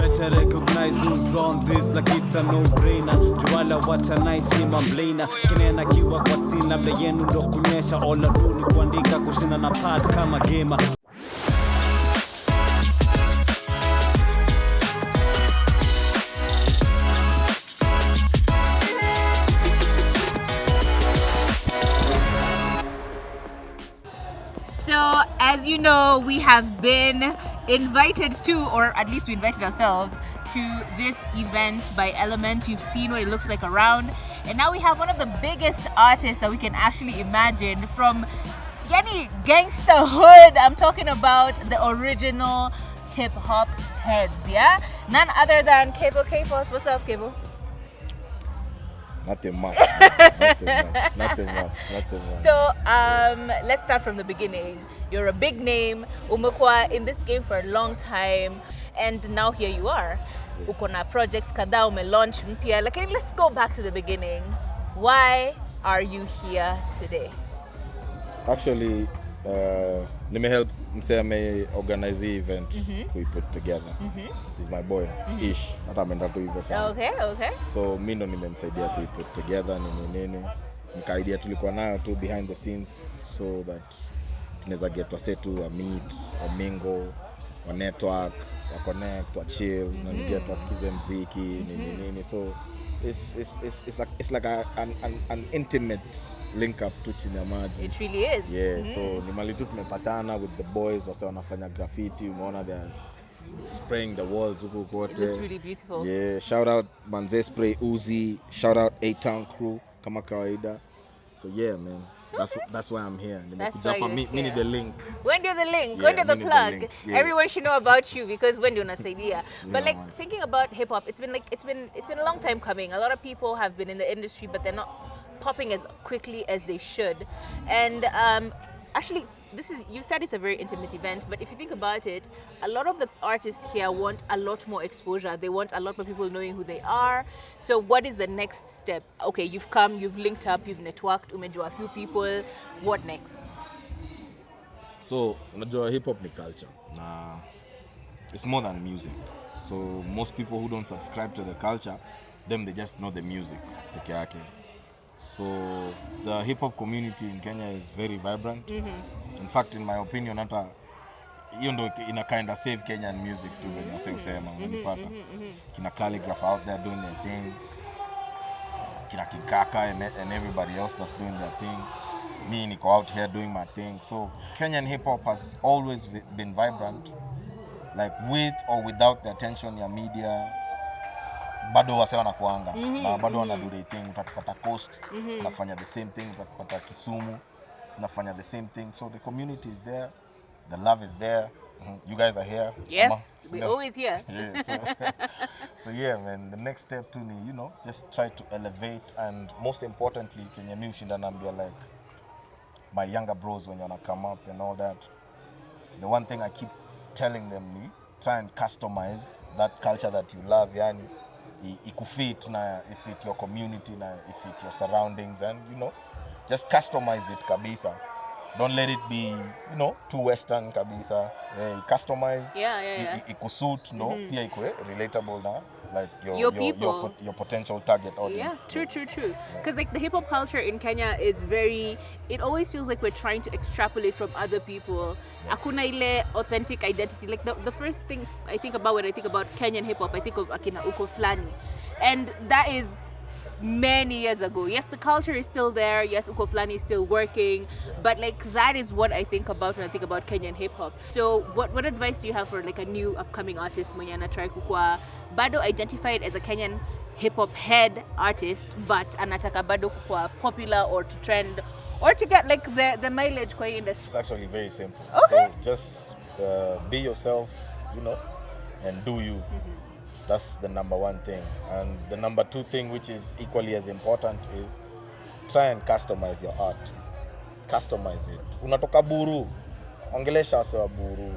better recognize who's on this like it's a no-brainer. Juala what a nice name amblina. Kinena kiwa kwa scene labda yenu ndo kunyesha. All I do ni kuandika kushina na pad kama gamer. So, as you know, we have been invited to, or at least we invited ourselves to this event by Element. You've seen what it looks like around. And now we have one of the biggest artists that we can actually imagine from yani gangster hood. I'm talking about the original hip-hop heads, yeah? None other than Kayvo KForce. What's up, Kayvo? Nothing much. Nothing much. So, let's start from the beginning. You're a big name. Umekuwa in this game for a long time, and now here you are. Uko na projects kadhaa umelaunch mpya. Lakini let's go back to the beginning. Why are you here today? Actually, nimehelp msee organize the event we put together. He's my boy, Ish. Hata ameenda tu hivyo sana. Okay. So mimi ndo nimemsaidia ku put together nini. Nika idea tulikuwa nayo tu behind the scenes so that tunaweza get wase tu a meet, a mingle, a network, a connect, a chill, na get wasikize muziki nini. So it's like an intimate link up to chini ya maji. It really is. Yeah, so ni mali tu tumepatana with the boys wase wanafanya graffiti, umeona they're spraying the walls huko kote. It looks really beautiful. Yeah, shout out Manze Spray Uzi, shout out A-Town crew kama kawaida. So yeah, man. That's why I'm here. Mini the link. When do the link? Yeah, when do the plug? link. Yeah. Everyone should know about you because when do unasaidia. But like thinking about hip hop, it's been a long time coming. A lot of people have been in the industry, but they're not popping as quickly as they should. And actually, you said it's a very intimate event, but if you think about it, a lot of the artists here want a lot more exposure. They want a lot more people knowing who they are. So what is the next step? Okay, you've come, you've linked up, you've networked, umejua a few people. What next? So, unajua hip hop ni culture. Nah, it's more than music. So most people who don't subscribe to the culture, they just know the music peke yake. So the hip hop community in Kenya is very vibrant. In fact, in my opinion, hata hiyo ndo ina kind of save Kenyan music tu venye wase usema unanipata. Kina Calligraph out there doing their thing. Kina Kinkaka and everybody else that's doing their thing. Me niko out here doing my thing. So Kenyan hip hop has always been vibrant, like with or without the attention ya media. Bado wase wanakuanga na bado wana do their thing. Utapata Coast nafanya the same thing, utapata Kisumu nafanya the same thing. So the community is there, the love is there. You guys are here. Yes, we're always here. Yeah, so yeah, man, the next step to me, just try to elevate, and most importantly, Kenya mi ushinda nambia like my younger bros when you wanna come up and all that. The one thing I keep telling them ni try and customize that culture that you love, yani ikufit na ifit your community na ifit your surroundings, and just customize it kabisa. Don't let it be too western kabisa. Customize. Yeah. Ikusuit pia ikue relatable na like your people, your potential target audience. Yeah, true. Because like the hip hop culture in Kenya is it always feels like we're trying to extrapolate from other people. Hakuna ile authentic identity. Like the first thing I think about when I think about Kenyan hip hop, I think of akina Uko Flani. And that is many years ago. Yes, the culture is still there. Yes, Uko Flani is still working. But like that is what I think about when I think about Kenyan hip hop. So what advice do you have for like a new upcoming artist mwenye anatry kukua bado identified as a Kenyan hip hop head artist, but anataka bado kukua popular or to trend or to get like the mileage kwa industry? It's actually very simple. Okay. So just be yourself, and do you. That's the number one thing. And the number two thing, which is equally as important, is try and customize your art. Customize it. Unatoka Buru, ongelesha wase wa Buru,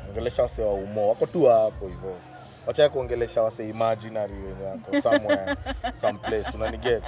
ongelesha wase wa Umo, wako tu hapo hivyo. Wacha kuongelesha wase imaginary wako somewhere, someplace, unaniget.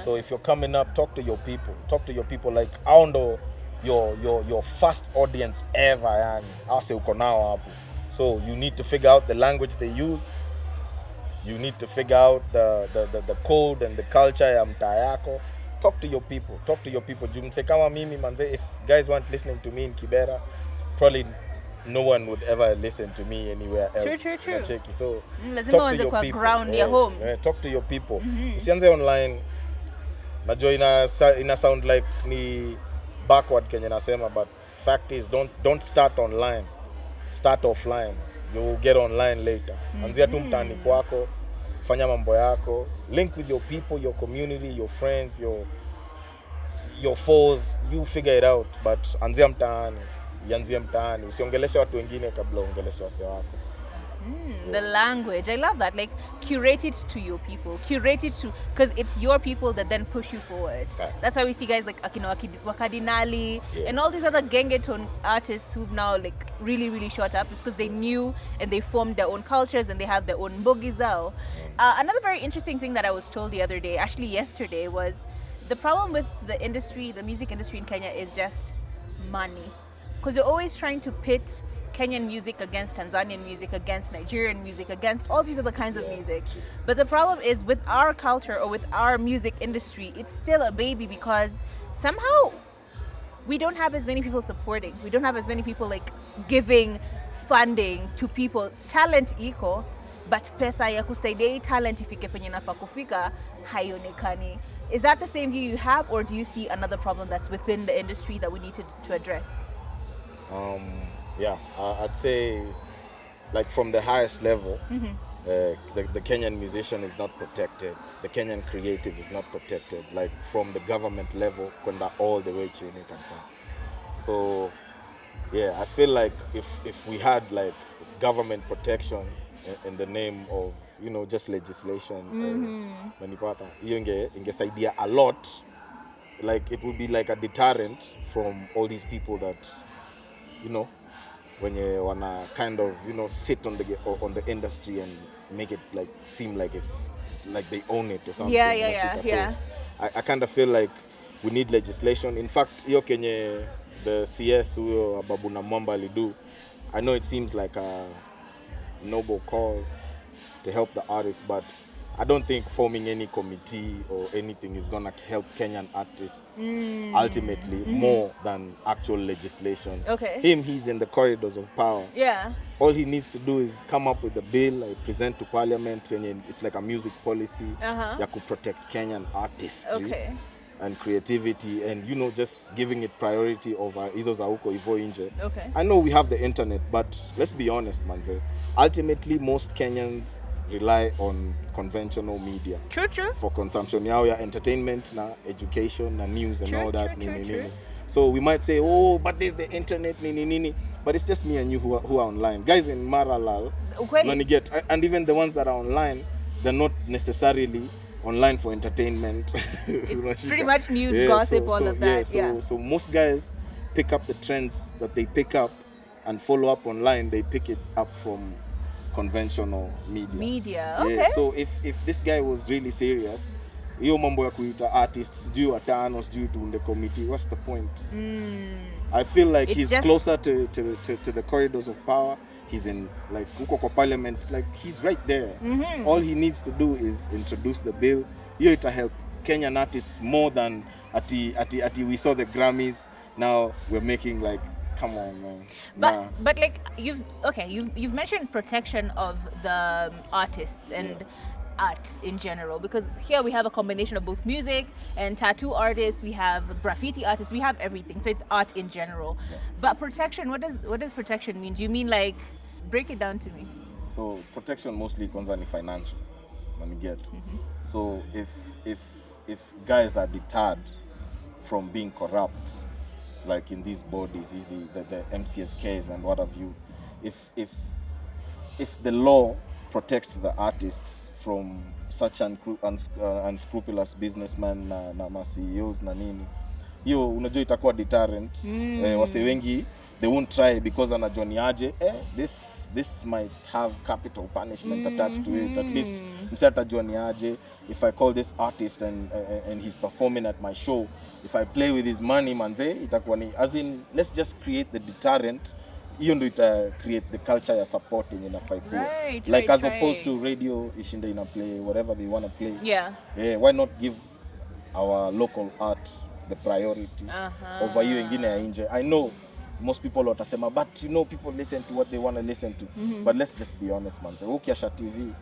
So if you're coming up, talk to your people like aundo your first audience ever, yani. Ase uko nao hapo. So you need to figure out the language they use. You need to figure out the code and the culture ya mtaa yako. Talk to your people. Jumse kama mimi manze, if guys weren't listening to me in Kibera, probably no one would ever listen to me anywhere else. True. So talk to your people. Ground your home. Talk to your people. Usianze online. Najua ina sound like ni backward Kenya nasema, but fact is don't start online. Start offline. You will get online later. Anzia tu mtaani kwako, fanya mambo yako, link with your people, your community, your friends, your foes, you figure it out, but anzia mtaani, usiongeleshe watu wengine kabla uongeleshe wase wako. The language, I love that. Like, curate it to your people, because it's your people that then push you forward. Facts. That's why we see guys like Akino Wakadinali and all these other gengeton artists who've now like really shot up. It's because they knew and they formed their own cultures and they have their own bogizao. Another very interesting thing that I was told the other day, actually yesterday, was the problem with the industry, the music industry in Kenya, is just money. Because you're always trying to pit Kenyan music against Tanzanian music, against Nigerian music, against all these other kinds of music. But the problem is with our culture or with our music industry, it's still a baby because somehow we don't have as many people supporting. We don't have as many people like giving funding to people. Talent iko, but pesa ya kusaidia talent ifike penye nafaa kufika haionekani. Is that the same view you have, or do you see another problem that's within the industry that we need to address? Yeah, I'd say, like, from the highest level, the Kenyan musician is not protected. The Kenyan creative is not protected. Like, from the government level, kwenda all the way to Kansa. So, yeah, I feel like if we had like government protection in the name of, you know, just legislation, manipata, ingesaidia a lot. Like, it would be like a deterrent from all these people that, you know, when you wanna kind of, you know, sit on the industry and make it like seem like it's like they own it or something. Yeah. So I kind of feel like we need legislation. In fact, hiyo kenye the CS huyo Ababu na Mwamba alidu, I know it seems like a noble cause to help the artists, but I don't think forming any committee or anything is gonna help Kenyan artists ultimately more than actual legislation. Okay. He's in the corridors of power. Yeah. All he needs to do is come up with a bill, like present to parliament, and it's like a music policy that could protect Kenyan artistry and creativity, and, you know, just giving it priority over hizo za huko hivyo nje. Okay. I know we have the internet, but let's be honest, manze. Ultimately, most Kenyans rely on conventional media. True. For consumption. Yao ya entertainment, na education, na news and all that. True. So we might say, oh, but there's the internet, but it's just me and you who are online. Guys in Maralal, and even the ones that are online, they're not necessarily online for entertainment. It's pretty much news, gossip, all of that. So most guys pick up the trends that they pick up and follow up online. They pick it up from conventional media. Okay. So if this guy was really serious, hiyo mambo ya kuita artists sijui watano sijui tuunde committee, what's the point? I feel like he's closer to the corridors of power. He's in, like, huko kwa parliament, like, he's right there. All he needs to do is introduce the bill. Hiyo ita help Kenyan artists more than ati we saw the Grammys, now we're making, like, come on, man. But like you've mentioned protection of the artists and art in general, because here we have a combination of both music and tattoo artists, we have graffiti artists, we have everything, so it's art in general. But protection, what does protection mean? Do you mean, like, break it down to me? So protection mostly concerns financial, when you get. So if guys are deterred from being corrupt, like in these bodies, the MCSKs and what have you, if the law protects the artists from such unscrupulous businessmen na CEOs na nini, hiyo unajua itakuwa deterrent. Wase wengi, they won't try because anajua ni aje, this might have capital punishment attached to it. At least mse atajua ni aje, if I call this artist and he's performing at my show, if I play with his money, manze itakuwa ni, as in, let's just create the deterrent hiyo ndo ita create the culture ya support yenye inafaa ikuwe. Like as opposed to radio ishinde ina play whatever they want to play. Yeah. Why not give our local art the priority over hiyo ingine ya nje? I know most people watasema, but you know, people listen to what they want to listen to. But let's just be honest, man. So ukiasha TV,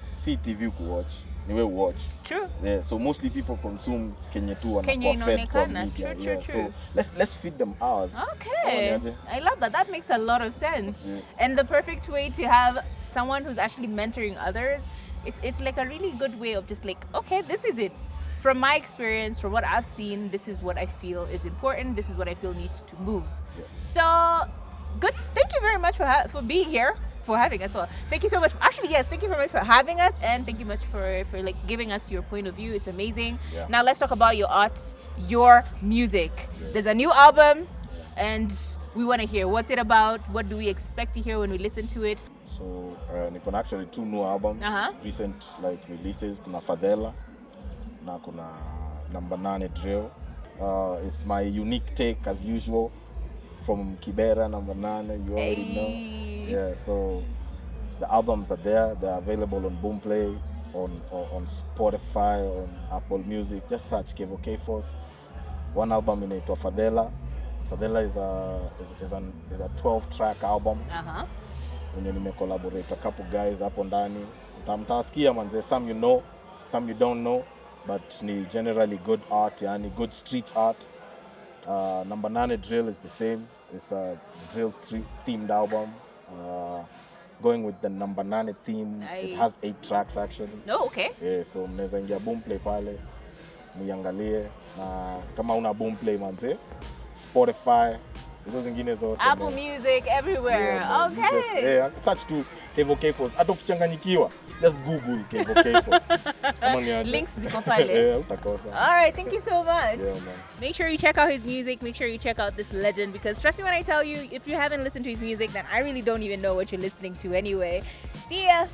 see TV kuwatch, niwe watch. True. Yeah, so mostly people consume Kenya tu wanakuwa fed from media. True. So let's feed them ours. Okay. I love that. That makes a lot of sense. Yeah. And the perfect way to have someone who's actually mentoring others, it's like a really good way of just like, okay, this is it. From my experience, from what I've seen, this is what I feel is important. This is what I feel needs to move. Yeah. So, good. Thank you very much for being here, for having us. Well, thank you so much. Actually, yes, thank you very much for having us, and thank you much for like giving us your point of view. It's amazing. Yeah. Now let's talk about your art, your music. Yeah. There's a new album, and we want to hear what's it about. What do we expect to hear when we listen to it? So, Nikon actually 2 new albums, recent like releases. Kuna Fadela. Na kuna number 9 drill. It's my unique take as usual from Kibera number 9. You already know. Yeah, so the albums are there. They're available on Boomplay, on Spotify, on Apple Music. Just search Kayvo KForce. One album inaitwa Fadela. Fadela is a 12-track album. Wenye nimecollaborate a couple guys hapo ndani. Mtasikia manze, some you know, some you don't know. But ni generally good art, yani good street art. Number 9 drill is the same. It's a drill themed album. Going with the number 9 theme. It has 8 tracks actually. Oh, okay. Yeah, so mnaweza ingia Boomplay pale, muiangalie. Na kama una Boomplay manze, Spotify, hizo zingine zote. Apple Music everywhere. Yeah, okay. Just search to Kayvo KForce. Hata ukichanganyikiwa, just Google Kayvo KForce. Links ziko pale. Utakosa. All right, thank you so much. Yeah, man. Make sure you check out his music. Make sure you check out this legend, because trust me when I tell you, if you haven't listened to his music, then I really don't even know what you're listening to anyway. See ya.